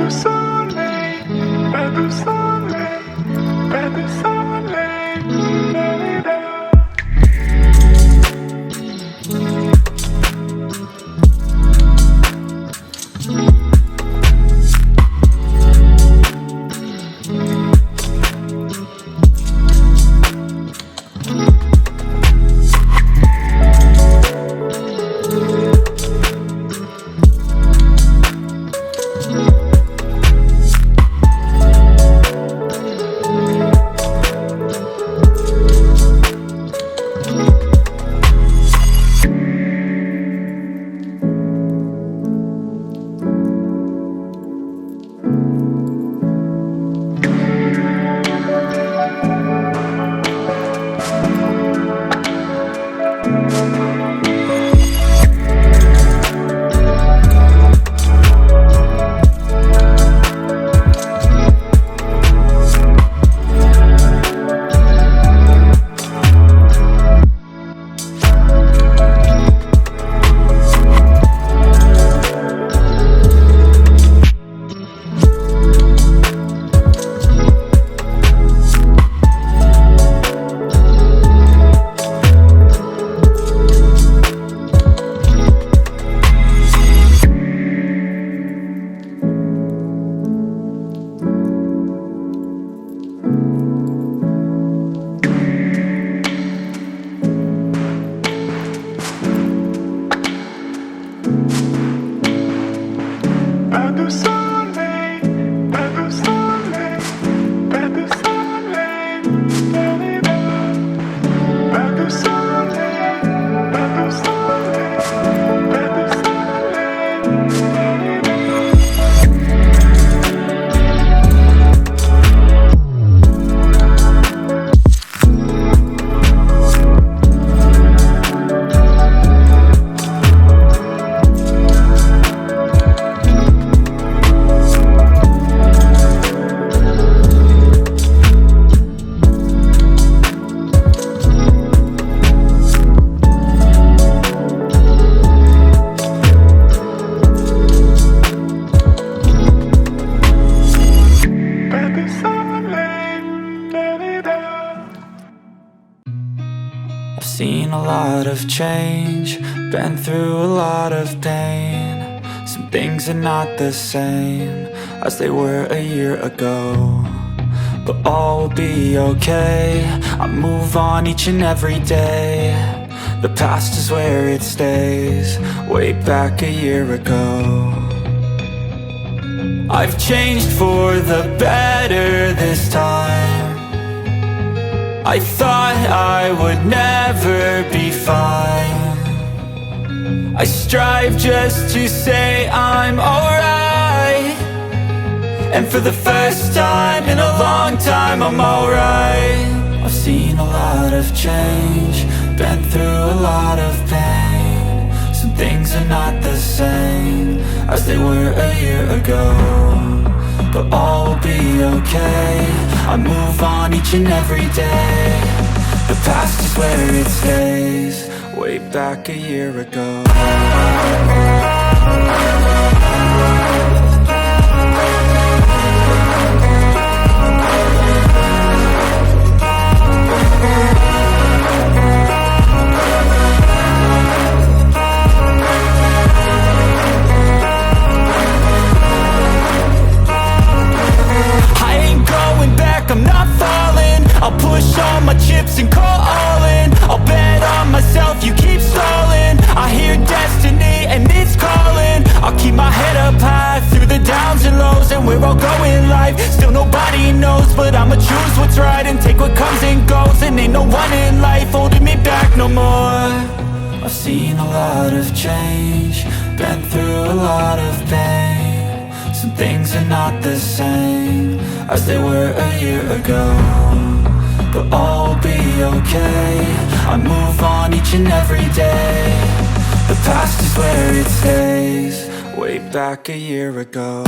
du soleil, pas de soleil, pas de soleil. Pas de soleil, pas de soleil, pas de soleil. Pas de soleil, pas de soleil, pas de I've seen a lot of change, been through a lot of pain. Some things are not the same as they were a year ago, but all will be okay. I move on each and every day. The past is where it stays, way back a year ago. I've changed for the better this time. I thought I would never be fine. I strive just to say I'm alright, and for the first time in a long time I'm alright. I've seen a lot of change, been through a lot of pain. Some things are not the same as they were a year ago, but all will be okay. I move on each and every day. The past is where it stays, way back a year ago. I'm not falling, I'll push all my chips and call all in. I'll bet on myself, you keep stalling. I hear destiny and it's calling. I'll keep my head up high through the downs and lows, and we're all going live. Still nobody knows, but I'ma choose what's right and take what comes and goes. And ain't no one in life holding me back no more. I've seen a lot of change, been through a lot of pain. Some things are not the same as they were a year ago, but all will be okay. I move on each and every day. The past is where it stays, way back a year ago.